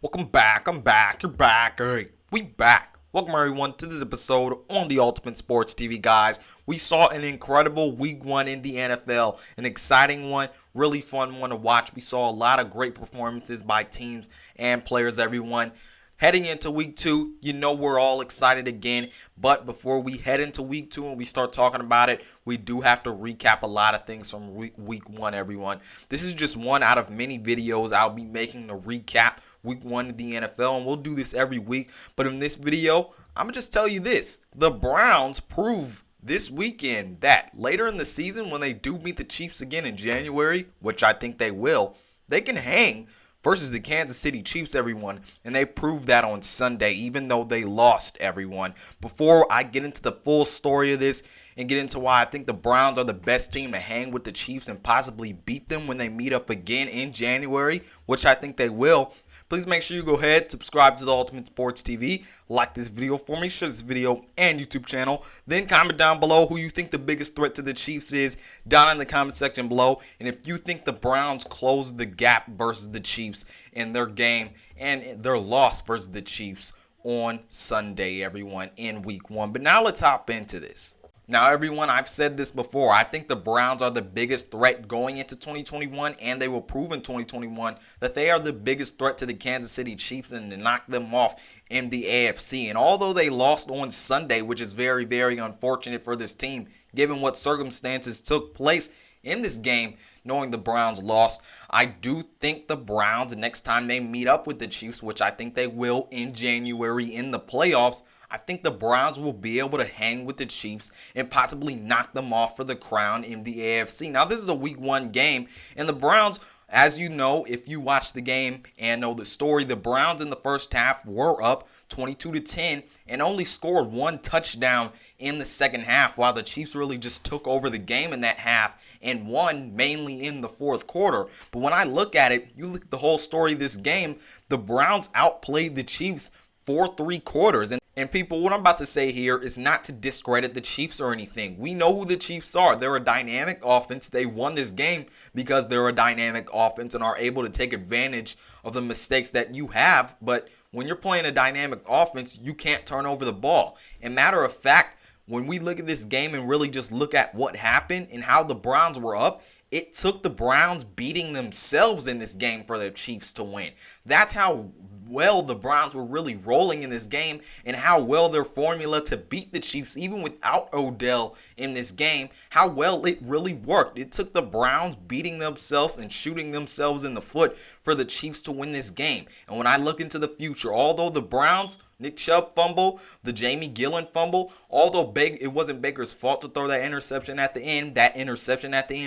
Welcome back. I'm back. You're back. Hey, we back. Welcome everyone to this episode on the Ultimate Sports TV, guys. We saw an incredible week one in the NFL, an exciting one, really fun one to watch. We saw a lot of great performances by teams and players, everyone. Heading into week two, you know we're all excited again. But before we head into week two and we start talking about it, we do have to recap a lot of things from week one, everyone. This is just one out of many videos I'll be making to recap week one in the NFL, and we'll do this every week. But in this video, I'm going to just tell you this. The Browns prove this weekend that later in the season, when they do meet the Chiefs again in January, which I think they will, they can hang versus the Kansas City Chiefs, everyone, and they proved that on Sunday, even though they lost, everyone. Before I get into the full story of this and get into why I think the Browns are the best team to hang with the Chiefs and possibly beat them when they meet up again in January, which I think they will, please make sure you go ahead, subscribe to the Ultimate Sports TV, like this video for me, share this video and YouTube channel, then comment down below who you think the biggest threat to the Chiefs is down in the comment section below, and if you think the Browns close the gap versus the Chiefs in their game and their loss versus the Chiefs on Sunday, everyone, in week one. But now let's hop into this. Now, everyone, I've said this before. I think the Browns are the biggest threat going into 2021, and they will prove in 2021 that they are the biggest threat to the Kansas City Chiefs and to knock them off in the AFC. And although they lost on Sunday, which is very, very unfortunate for this team, given what circumstances took place in this game, knowing the Browns lost, I do think the Browns, next time they meet up with the Chiefs, which I think they will in January in the playoffs, I think the Browns will be able to hang with the Chiefs and possibly knock them off for the crown in the AFC. Now, this is a week one game, and the Browns, as you know, if you watch the game and know the story, the Browns in the first half were up 22-10 and only scored one touchdown in the second half, while the Chiefs really just took over the game in that half and won mainly in the fourth quarter. But when I look at it, you look at the whole story of this game, the Browns outplayed the Chiefs for 3 quarters. And people, what I'm about to say here is not to discredit the Chiefs or anything. We know who the Chiefs are. They're a dynamic offense. They won this game because they're a dynamic offense and are able to take advantage of the mistakes that you have. But when you're playing a dynamic offense, you can't turn over the ball. And matter of fact, when we look at this game and really just look at what happened and how the Browns were up, it took the Browns beating themselves in this game for the Chiefs to win. That's how well the Browns were really rolling in this game and how well their formula to beat the Chiefs, even without Odell in this game, how well it really worked. It took the Browns beating themselves and shooting themselves in the foot for the Chiefs to win this game. And when I look into the future, although the Browns, Nick Chubb fumble, the Jamie Gillen fumble, although it wasn't Baker's fault to throw that interception at the end,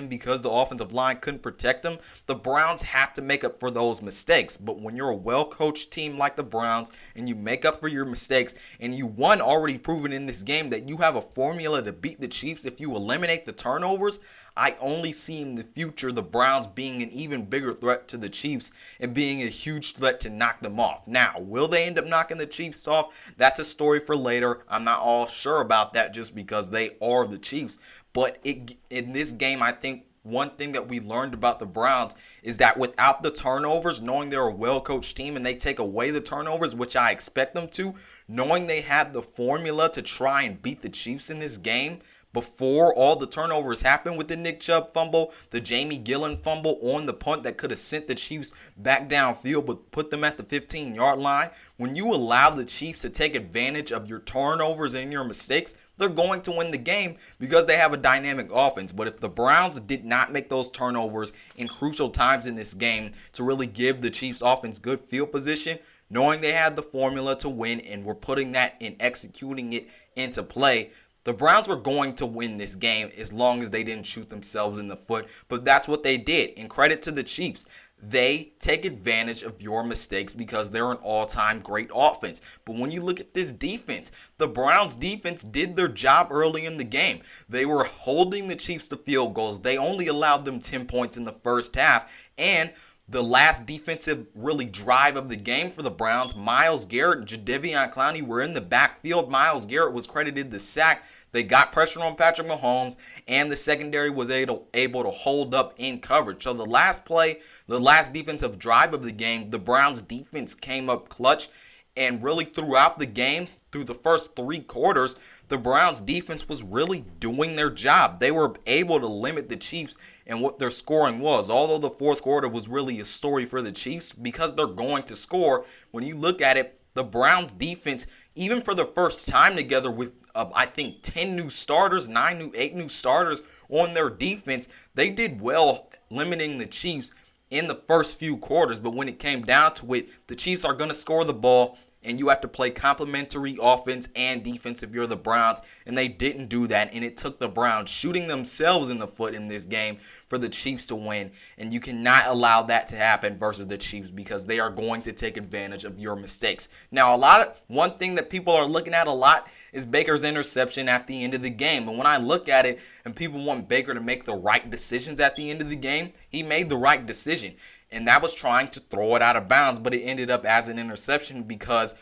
because the offensive line couldn't protect them, the Browns have to make up for those mistakes. But when you're a well-coached team like the Browns and you make up for your mistakes and you already proven in this game that you have a formula to beat the Chiefs if you eliminate the turnovers, I only see in the future the Browns being an even bigger threat to the Chiefs and being a huge threat to knock them off. Now, will they end up knocking the Chiefs off? That's a story for later. I'm not all sure about that just because they are the Chiefs. But in this game, I think one thing that we learned about the Browns is that without the turnovers, knowing they're a well-coached team and they take away the turnovers, which I expect them to, knowing they had the formula to try and beat the Chiefs in this game, before all the turnovers happened with the Nick Chubb fumble, the Jamie Gillen fumble on the punt that could have sent the Chiefs back downfield but put them at the 15-yard line. When you allow the Chiefs to take advantage of your turnovers and your mistakes, they're going to win the game because they have a dynamic offense. But if the Browns did not make those turnovers in crucial times in this game to really give the Chiefs offense good field position, knowing they had the formula to win and were putting that and executing it into play, the Browns were going to win this game as long as they didn't shoot themselves in the foot. But that's what they did. And credit to the Chiefs. They take advantage of your mistakes because they're an all-time great offense. But when you look at this defense, the Browns defense did their job early in the game. They were holding the Chiefs to field goals. They only allowed them 10 points in the first half. And The last defensive really drive of the game for the Browns, Myles Garrett and Jadeveon Clowney were in the backfield. Myles Garrett was credited the sack. They got pressure on Patrick Mahomes, and the secondary was able to hold up in coverage. So the last play, the last defensive drive of the game, the Browns defense came up clutch, and really throughout the game, through the first 3 quarters, the Browns defense was really doing their job. They were able to limit the Chiefs and what their scoring was. Although the fourth quarter was really a story for the Chiefs because they're going to score. When you look at it, the Browns defense, even for the first time together with I think 10 new starters, 8 new starters on their defense, they did well limiting the Chiefs in the first few quarters. But when it came down to it, the Chiefs are going to score the ball, and you have to play complementary offense and defense if you're the Browns, and they didn't do that, and it took the Browns shooting themselves in the foot in this game for the Chiefs to win, and you cannot allow that to happen versus the Chiefs because they are going to take advantage of your mistakes. Now, one thing that people are looking at a lot is Baker's interception at the end of the game, and when I look at it and people want Baker to make the right decisions at the end of the game, he made the right decision. And that was trying to throw it out of bounds, but it ended up as an interception because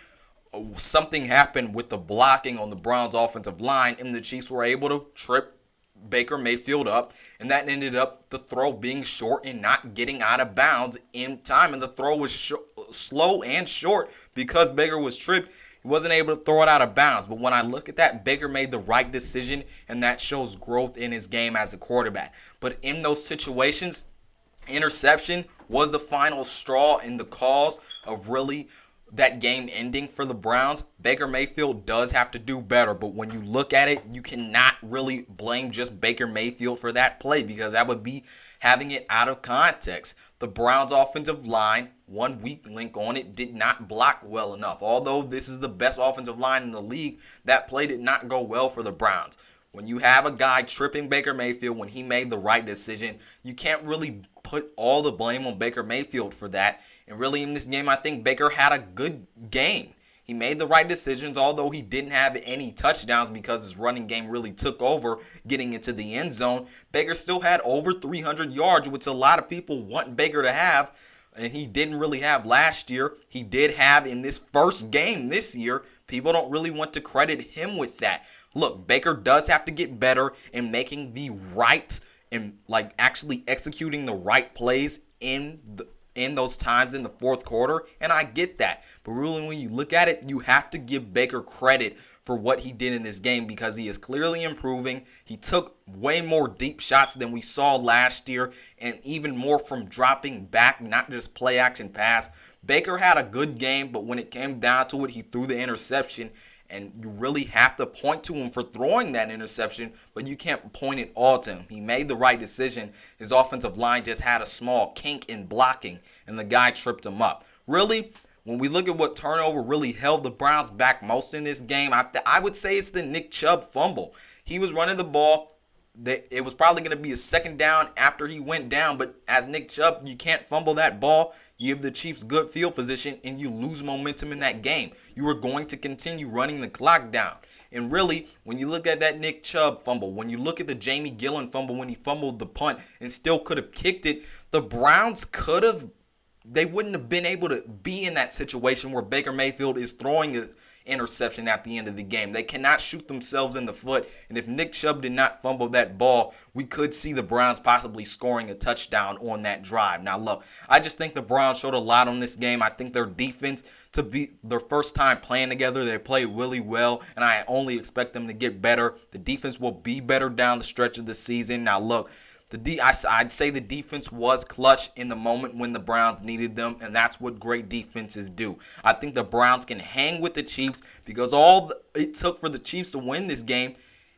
something happened with the blocking on the Browns' offensive line, and the Chiefs were able to trip Baker Mayfield up, and that ended up the throw being short and not getting out of bounds in time. And the throw was slow and short because Baker was tripped. He wasn't able to throw it out of bounds. But when I look at that, Baker made the right decision, and that shows growth in his game as a quarterback. But in those situations, interception was the final straw in the cause of really that game ending for the Browns. Baker Mayfield does have to do better, but when you look at it, you cannot really blame just Baker Mayfield for that play because that would be having it out of context. The Browns offensive line, one weak link on it, did not block well enough. Although this is the best offensive line in the league, that play did not go well for the Browns. When you have a guy tripping Baker Mayfield when he made the right decision, you can't really put all the blame on Baker Mayfield for that. And really in this game, I think Baker had a good game. He made the right decisions, although he didn't have any touchdowns because his running game really took over getting into the end zone. Baker still had over 300 yards, which a lot of people want Baker to have, and he didn't really have last year. He did have in this first game this year. People don't really want to credit him with that. Look, Baker does have to get better in making the right and actually executing the right plays in those times in the fourth quarter, and I get that. But really, when you look at it, you have to give Baker credit for what he did in this game because he is clearly improving. He took way more deep shots than we saw last year, and even more from dropping back, not just play action pass. Baker had a good game, but when it came down to it, he threw the interception. And you really have to point to him for throwing that interception, but you can't point it all to him. He made the right decision. His offensive line just had a small kink in blocking, and the guy tripped him up. Really, when we look at what turnover really held the Browns back most in this game, I would say it's the Nick Chubb fumble. He was running the ball. It was probably going to be a second down after he went down, but as Nick Chubb, you can't fumble that ball. You give the Chiefs good field position, and you lose momentum in that game. You are going to continue running the clock down. And really, when you look at that Nick Chubb fumble, when you look at the Jamie Gillen fumble when he fumbled the punt and still could have kicked it, the Browns they wouldn't have been able to be in that situation where Baker Mayfield is throwing an interception at the end of the game. They cannot shoot themselves in the foot, and if Nick Chubb did not fumble that ball, we could see the Browns possibly scoring a touchdown on that drive. Now, look, I just think the Browns showed a lot on this game. I think their defense, to be their first time playing together, they played really well, and I only expect them to get better. The defense will be better down the stretch of the season. Now, look, I'd say the defense was clutch in the moment when the Browns needed them, and that's what great defenses do. I think the Browns can hang with the Chiefs because it took for the Chiefs to win this game,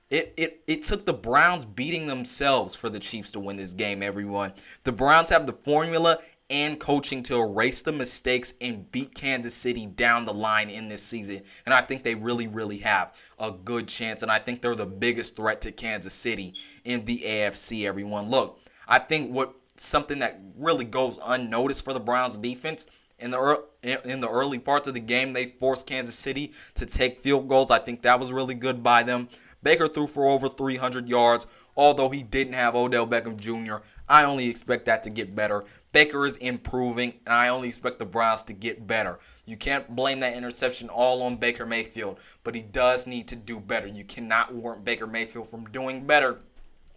it took the Browns beating themselves for the Chiefs to win this game, everyone. The Browns have the formula and coaching to erase the mistakes and beat Kansas City down the line in this season. And I think they really, really have a good chance. And I think they're the biggest threat to Kansas City in the AFC, everyone. Look, I think something that really goes unnoticed for the Browns defense, in the early parts of the game, they forced Kansas City to take field goals. I think that was really good by them. Baker threw for over 300 yards, although he didn't have Odell Beckham Jr. I only expect that to get better. Baker is improving, and I only expect the Browns to get better. You can't blame that interception all on Baker Mayfield, but he does need to do better. You cannot warrant Baker Mayfield from doing better.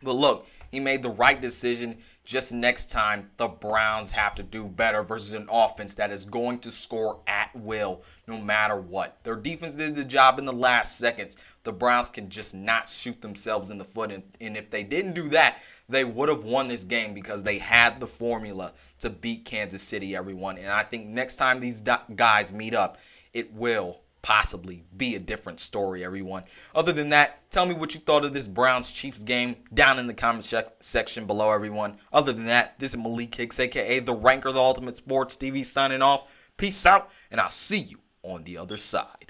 But look, he made the right decision. Just next time, the Browns have to do better versus an offense that is going to score at will no matter what. Their defense did the job in the last seconds. The Browns can just not shoot themselves in the foot. And if they didn't do that, they would have won this game because they had the formula to beat Kansas City, everyone. And I think next time these guys meet up, it will possibly be a different story, everyone. Other than that, tell me what you thought of this Browns-Chiefs game down in the comment section below, everyone. Other than that, this is Malik Hicks, a.k.a. The Ranker, the Ultimate Sports TV, signing off. Peace out, and I'll see you on the other side.